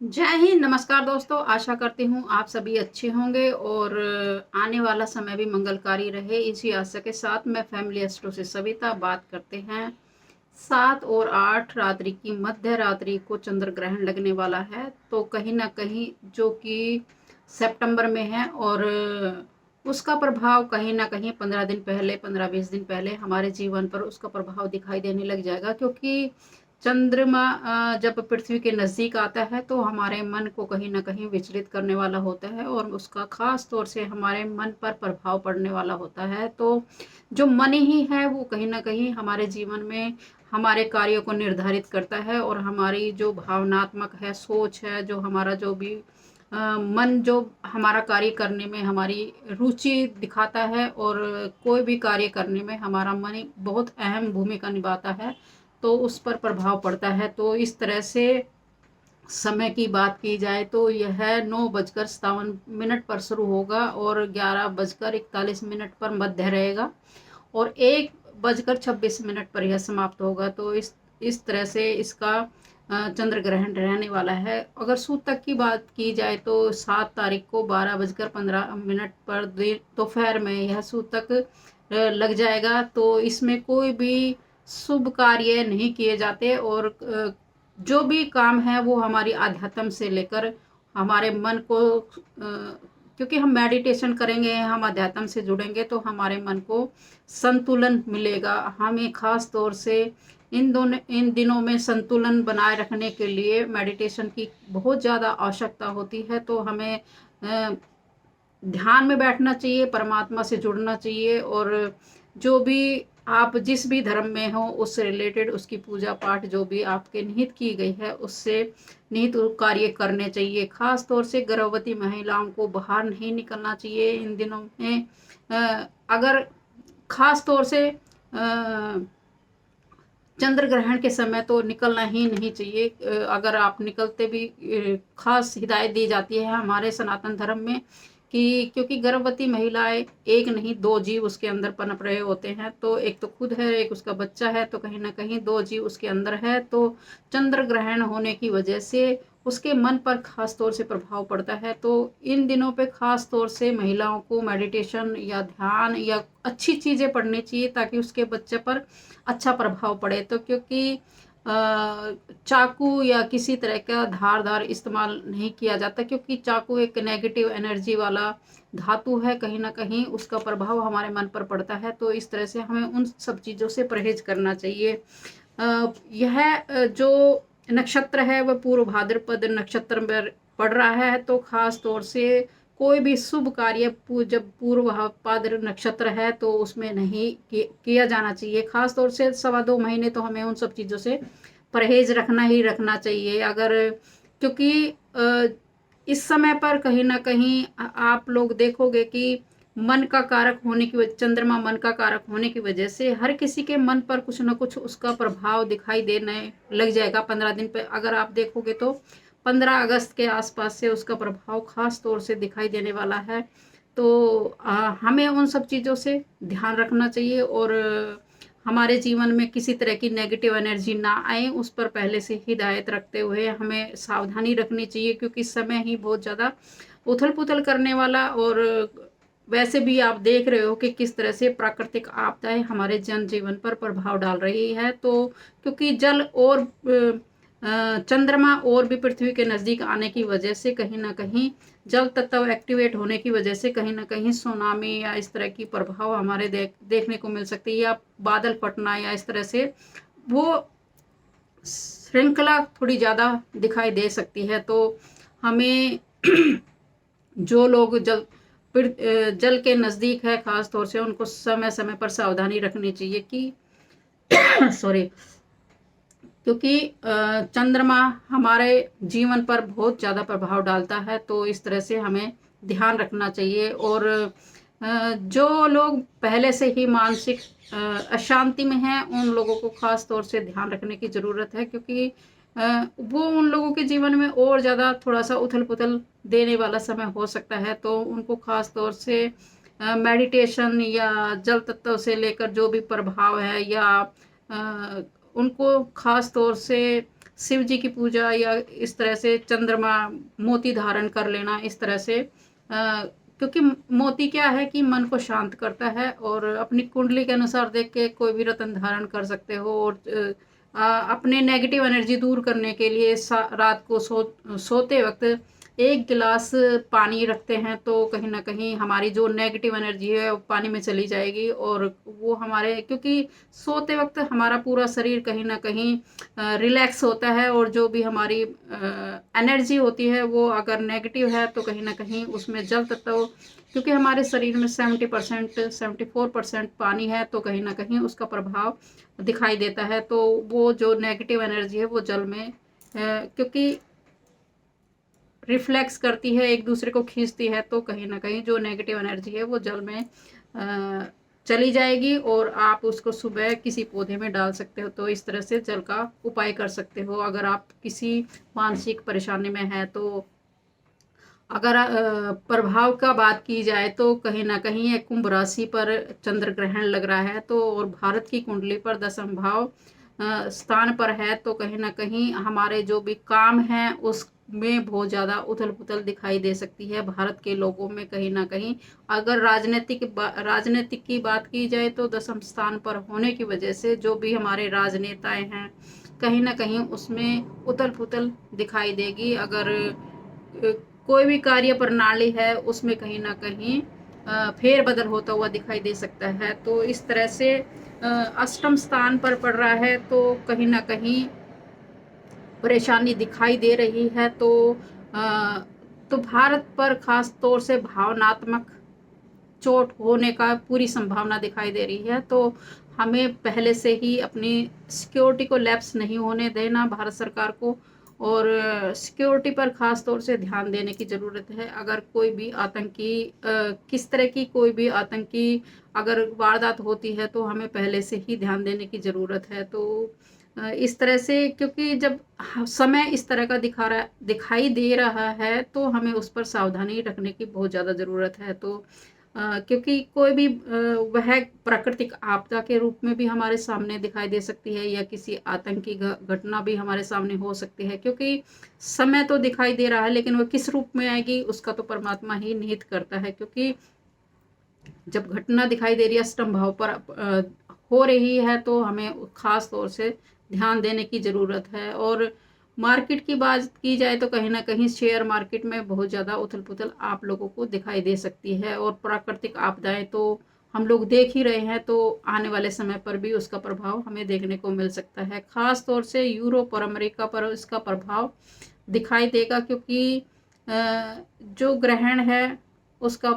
जय हिंद, नमस्कार दोस्तों। आशा करती हूँ आप सभी अच्छे होंगे और आने वाला समय भी मंगलकारी रहे। इसी आशा के साथ मैं फैमिली एस्ट्रो से सविता बात करते हैं। 7 और 8 रात्रि की मध्य रात्रि को चंद्र ग्रहण लगने वाला है, तो कहीं ना कहीं जो कि सितंबर में है और उसका प्रभाव कहीं ना कहीं 15 दिन पहले 15-20 दिन पहले हमारे जीवन पर उसका प्रभाव दिखाई देने लग जाएगा, क्योंकि चंद्रमा जब पृथ्वी के नज़दीक आता है तो हमारे मन को कहीं ना कहीं विचलित करने वाला होता है और उसका खास तौर से हमारे मन पर प्रभाव पड़ने वाला होता है। तो जो मन ही है वो कहीं ना कहीं हमारे जीवन में हमारे कार्यों को निर्धारित करता है और हमारी जो भावनात्मक है, सोच है, जो हमारा जो भी मन जो हमारा कार्य करने में हमारी रुचि दिखाता है और कोई भी कार्य करने में हमारा मन बहुत अहम भूमिका निभाता है, तो उस पर प्रभाव पड़ता है। तो इस तरह से समय की बात की जाए तो यह 9:57 पर शुरू होगा और 11:41 पर मध्य रहेगा और 1:26 पर यह समाप्त होगा। तो इस तरह से इसका चंद्र ग्रहण रहने वाला है। अगर सूतक की बात की जाए तो 7 तारीख को 12:15 पर दोपहर में यह सूतक लग जाएगा। तो इसमें कोई भी शुभ कार्य नहीं किए जाते और जो भी काम है वो हमारी आध्यात्म से लेकर हमारे मन को क्योंकि हम मेडिटेशन करेंगे, हम अध्यात्म से जुड़ेंगे तो हमारे मन को संतुलन मिलेगा। हमें खास तौर से इन दिनों में संतुलन बनाए रखने के लिए मेडिटेशन की बहुत ज़्यादा आवश्यकता होती है। तो हमें ध्यान में बैठना चाहिए, परमात्मा से जुड़ना चाहिए और जो भी आप जिस भी धर्म में हो उससे रिलेटेड उसकी पूजा पाठ जो भी आपके निहित की गई है उससे निहित कार्य करने चाहिए। खास तौर से गर्भवती महिलाओं को बाहर नहीं निकलना चाहिए इन दिनों में। अगर खास तौर से चंद्र ग्रहण के समय तो निकलना ही नहीं चाहिए। अगर आप निकलते भी खास हिदायत दी जाती है हमारे सनातन धर्म में कि क्योंकि गर्भवती महिलाएं एक नहीं दो जीव उसके अंदर पनप रहे होते हैं, तो एक तो खुद है, एक उसका बच्चा है, तो कहीं ना कहीं दो जीव उसके अंदर है। तो चंद्र ग्रहण होने की वजह से उसके मन पर खास तौर से प्रभाव पड़ता है। तो इन दिनों पे खास तौर से महिलाओं को मेडिटेशन या ध्यान या अच्छी चीज़ें पढ़नी चाहिए ताकि उसके बच्चे पर अच्छा प्रभाव पड़े। तो क्योंकि चाकू या किसी तरह का धारदार इस्तेमाल नहीं किया जाता, क्योंकि चाकू एक नेगेटिव एनर्जी वाला धातु है, कहीं ना कहीं उसका प्रभाव हमारे मन पर पड़ता है। तो इस तरह से हमें उन सब चीज़ों से परहेज करना चाहिए। यह जो नक्षत्र है वह पूर्व भाद्रपद नक्षत्र में पड़ रहा है, तो खास तौर से कोई भी शुभ कार्य जब पूर्व भाद्र नक्षत्र है तो उसमें नहीं किया जाना चाहिए। खास तौर से 2.25 महीने तो हमें उन सब चीज़ों से परहेज रखना ही रखना चाहिए। अगर क्योंकि इस समय पर कहीं ना कहीं आप लोग देखोगे कि मन का कारक होने की वजह चंद्रमा मन का कारक होने की वजह से हर किसी के मन पर कुछ ना कुछ उसका प्रभाव दिखाई देने लग जाएगा। 15 दिन पे अगर आप देखोगे तो 15 अगस्त के आसपास से उसका प्रभाव खास तौर से दिखाई देने वाला है। तो हमें उन सब चीज़ों से ध्यान रखना चाहिए और हमारे जीवन में किसी तरह की नेगेटिव एनर्जी ना आए उस पर पहले से हिदायत रखते हुए हमें सावधानी रखनी चाहिए, क्योंकि समय ही बहुत ज़्यादा उथल पुथल करने वाला और वैसे भी आप देख रहे हो कि किस तरह से प्राकृतिक आपदाएं हमारे जनजीवन पर प्रभाव डाल रही है। तो क्योंकि जल और चंद्रमा और भी पृथ्वी के नज़दीक आने की वजह से कहीं ना कहीं जल तत्व एक्टिवेट होने की वजह से कहीं ना कहीं सुनामी या इस तरह की प्रभाव हमारे देखने को मिल सकती है, या बादल फटना या इस तरह से वो श्रृंखला थोड़ी ज़्यादा दिखाई दे सकती है। तो हमें जो लोग जल के नज़दीक है खास तौर से उनको समय समय पर सावधानी रखनी चाहिए कि सॉरी, क्योंकि चंद्रमा हमारे जीवन पर बहुत ज़्यादा प्रभाव डालता है। तो इस तरह से हमें ध्यान रखना चाहिए और जो लोग पहले से ही मानसिक अशांति में हैं उन लोगों को खास तौर से ध्यान रखने की ज़रूरत है, क्योंकि वो उन लोगों के जीवन में और ज़्यादा थोड़ा सा उथल पुथल देने वाला समय हो सकता है। तो उनको खास तौर से मेडिटेशन या जल तत्व से लेकर जो भी प्रभाव है या उनको खास तौर से शिव जी की पूजा या इस तरह से चंद्रमा मोती धारण कर लेना इस तरह से, क्योंकि मोती क्या है कि मन को शांत करता है, और अपनी कुंडली के अनुसार देख के कोई भी रत्न धारण कर सकते हो। और अपने नेगेटिव एनर्जी दूर करने के लिए रात को सोते वक्त एक गिलास पानी रखते हैं तो कहीं ना कहीं हमारी जो नेगेटिव एनर्जी है वो पानी में चली जाएगी, और वो हमारे, क्योंकि सोते वक्त हमारा पूरा शरीर कहीं ना कहीं रिलैक्स होता है, और जो भी हमारी एनर्जी होती है वो अगर नेगेटिव है तो कहीं ना कहीं उसमें जल तत्व, क्योंकि हमारे शरीर में 70% 74% पानी है, तो कहीं ना कहीं उसका प्रभाव दिखाई देता है। तो वो जो नेगेटिव एनर्जी है वो जल में क्योंकि रिफ्लेक्स करती है, एक दूसरे को खींचती है, तो कहीं ना कहीं जो नेगेटिव एनर्जी है वो जल में चली जाएगी, और आप उसको सुबह किसी पौधे में डाल सकते हो। तो इस तरह से जल का उपाय कर सकते हो अगर आप किसी मानसिक परेशानी में है तो। अगर प्रभाव का बात की जाए तो कहीं ना कहीं ये कुंभ राशि पर चंद्र ग्रहण लग रहा है, तो और भारत की कुंडली पर दशम भाव स्थान पर है, तो कहीं ना कहीं हमारे जो भी काम हैं उसमें बहुत ज़्यादा उथल पुथल दिखाई दे सकती है भारत के लोगों में। कहीं ना कहीं अगर राजनीतिक की बात की जाए तो दशम स्थान पर होने की वजह से जो भी हमारे राजनेताएं हैं कहीं ना कहीं उसमें उथल पुथल दिखाई देगी। अगर कोई भी कार्य प्रणाली है उसमें कहीं ना कहीं फेर बदल होता हुआ दिखाई दे सकता है। तो इस तरह से अष्टम स्थान पर पड़ रहा है तो कहीं ना कहीं परेशानी दिखाई दे रही है। अ, तो भारत पर खास तौर से भावनात्मक चोट होने का पूरी संभावना दिखाई दे रही है। तो हमें पहले से ही अपनी सिक्योरिटी को लैप्स नहीं होने देना भारत सरकार को, और सिक्योरिटी पर खास तौर से ध्यान देने की ज़रूरत है। अगर कोई भी आतंकी किस तरह की कोई भी आतंकी अगर वारदात होती है तो हमें पहले से ही ध्यान देने की ज़रूरत है। तो इस तरह से, क्योंकि जब समय इस तरह का दिखाई दे रहा है तो हमें उस पर सावधानी रखने की बहुत ज़्यादा ज़रूरत है। तो क्योंकि कोई भी वह प्राकृतिक आपदा के रूप में भी हमारे सामने दिखाई दे सकती है, या किसी आतंकी घटना भी हमारे सामने हो सकती है, क्योंकि समय तो दिखाई दे रहा है लेकिन वह किस रूप में आएगी उसका तो परमात्मा ही निहित करता है। क्योंकि जब घटना दिखाई दे रही है अष्टम भाव पर हो रही है तो हमें खास तौर से ध्यान देने की ज़रूरत है। और मार्केट की बात की जाए तो कहीं ना कहीं शेयर मार्केट में बहुत ज़्यादा उथल पुथल आप लोगों को दिखाई दे सकती है, और प्राकृतिक आपदाएं तो हम लोग देख ही रहे हैं, तो आने वाले समय पर भी उसका प्रभाव हमें देखने को मिल सकता है। खास तौर से यूरोप और अमेरिका पर इसका प्रभाव दिखाई देगा, क्योंकि जो ग्रहण है उसका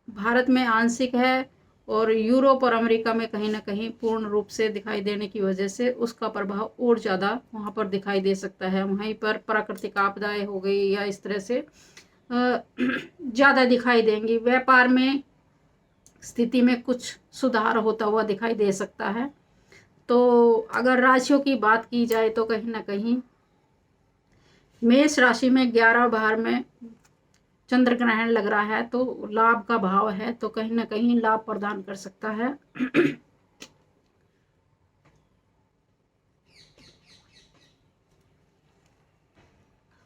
भारत में आंशिक है, और यूरोप और अमेरिका में कहीं ना कहीं पूर्ण रूप से दिखाई देने की वजह से उसका प्रभाव और ज़्यादा वहाँ पर दिखाई दे सकता है। वहीं पर प्राकृतिक आपदाएं हो गई या इस तरह से ज़्यादा दिखाई देंगी। व्यापार में स्थिति में कुछ सुधार होता हुआ दिखाई दे सकता है। तो अगर राशियों की बात की जाए तो कहीं ना कहीं मेष राशि में 11 भार में चंद्र ग्रहण लग रहा है, तो लाभ का भाव है, तो कहीं ना कहीं लाभ प्रदान कर सकता है।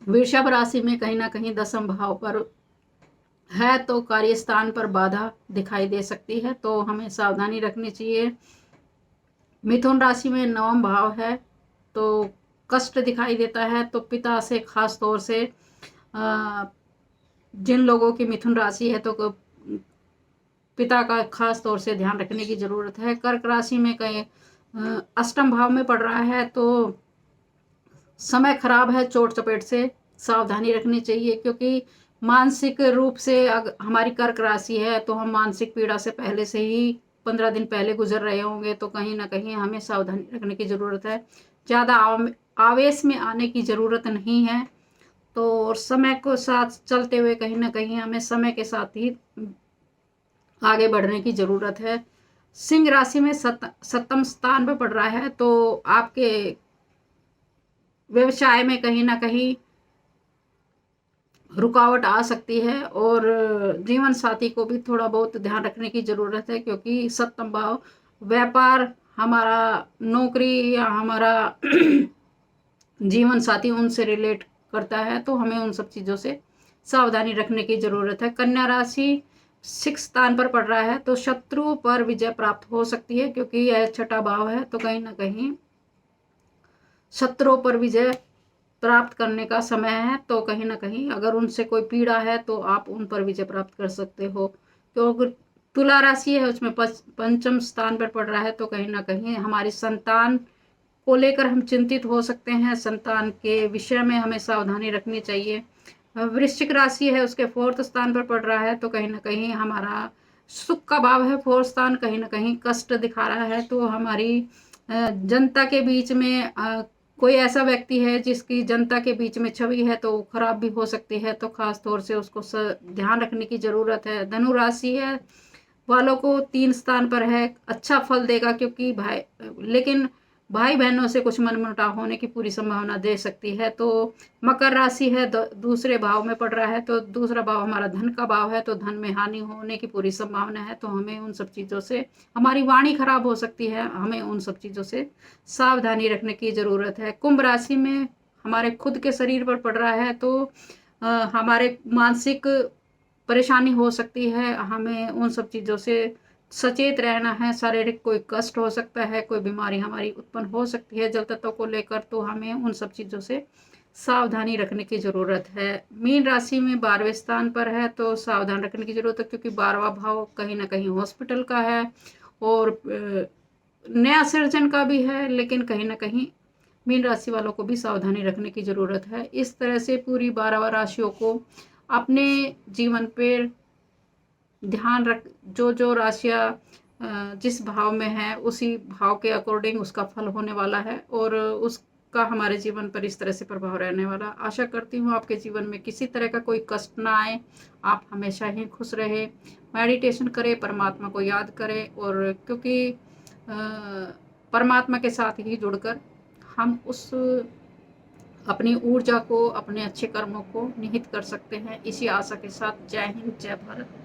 वृषभ राशि में कहीं ना कहीं दशम भाव पर है, तो कार्यस्थान पर बाधा दिखाई दे सकती है, तो हमें सावधानी रखनी चाहिए। मिथुन राशि में नवम भाव है, तो कष्ट दिखाई देता है, तो पिता से खास तौर से जिन लोगों की मिथुन राशि है तो पिता का खास तौर से ध्यान रखने की ज़रूरत है। कर्क राशि में कहीं अष्टम भाव में पड़ रहा है, तो समय खराब है, चोट चपेट से सावधानी रखनी चाहिए, क्योंकि मानसिक रूप से अगर हमारी कर्क राशि है तो हम मानसिक पीड़ा से पहले से ही 15 दिन पहले गुजर रहे होंगे, तो कहीं ना कहीं हमें सावधानी रखने की ज़रूरत है। ज़्यादा आवेश में आने की ज़रूरत नहीं है, तो समय को साथ चलते हुए कहीं ना कहीं हमें समय के साथ ही आगे बढ़ने की ज़रूरत है। सिंह राशि में सप्तम स्थान पर पड़ रहा है, तो आपके व्यवसाय में कहीं ना कहीं रुकावट आ सकती है, और जीवन साथी को भी थोड़ा बहुत ध्यान रखने की ज़रूरत है, क्योंकि सप्तम भाव व्यापार, हमारा नौकरी या हमारा जीवन साथी उनसे रिलेट करता है, तो हमें उन सब चीज़ों से सावधानी रखने की ज़रूरत है। कन्या राशि 6 स्थान पर पड़ रहा है, तो शत्रु पर विजय प्राप्त हो सकती है, क्योंकि यह छठा भाव है, तो कहीं ना कहीं शत्रुओं पर विजय प्राप्त करने का समय है। तो कहीं ना कहीं अगर उनसे कोई पीड़ा है तो आप उन पर विजय प्राप्त कर सकते हो। क्योंकि तुला राशि है, उसमें पंचम स्थान पर पड़ रहा है, तो कहीं ना कहीं हमारी संतान को लेकर हम चिंतित हो सकते हैं। संतान के विषय में हमें सावधानी रखनी चाहिए। वृश्चिक राशि है, उसके 4th स्थान पर पड़ रहा है, तो कहीं ना कहीं हमारा सुख का भाव है 4th स्थान, कहीं ना कहीं कष्ट दिखा रहा है। तो हमारी जनता के बीच में कोई ऐसा व्यक्ति है जिसकी जनता के बीच में छवि है, तो खराब भी हो सकती है, तो खास तौर से उसको ध्यान रखने की जरूरत है। धनु राशि है वालों को 3 स्थान पर है, अच्छा फल देगा, क्योंकि लेकिन भाई बहनों से कुछ मनमुटाव होने की पूरी संभावना दे सकती है। तो मकर राशि है, दूसरे भाव में पड़ रहा है, तो दूसरा भाव हमारा धन का भाव है, तो धन में हानि होने की पूरी संभावना है। तो हमें उन सब चीज़ों से, हमारी वाणी खराब हो सकती है, हमें उन सब चीज़ों से सावधानी रखने की ज़रूरत है। कुंभ राशि में हमारे खुद के शरीर पर पड़ रहा है, तो हमारे मानसिक परेशानी हो सकती है, हमें उन सब चीज़ों से सचेत रहना है। शारीरिक कोई कष्ट हो सकता है, कोई बीमारी हमारी उत्पन्न हो सकती है जल तत्व को लेकर, तो हमें उन सब चीज़ों से सावधानी रखने की ज़रूरत है। मीन राशि में 12वें स्थान पर है, तो सावधान रखने की ज़रूरत है, क्योंकि 12वां भाव कहीं ना कहीं हॉस्पिटल का है और नया सृजन का भी है, लेकिन कहीं ना कहीं मीन राशि वालों को भी सावधानी रखने की ज़रूरत है। इस तरह से पूरी 12 राशियों को अपने जीवन पर ध्यान रख, जो जो राशियाँ जिस भाव में है उसी भाव के अकॉर्डिंग उसका फल होने वाला है, और उसका हमारे जीवन पर इस तरह से प्रभाव रहने वाला। आशा करती हूँ आपके जीवन में किसी तरह का कोई कष्ट ना आए, आप हमेशा ही खुश रहे, मेडिटेशन करें, परमात्मा को याद करें, और क्योंकि परमात्मा के साथ ही जुड़कर हम उस अपनी ऊर्जा को, अपने अच्छे कर्मों को निहित कर सकते हैं। इसी आशा के साथ जय हिंद, जय भारत।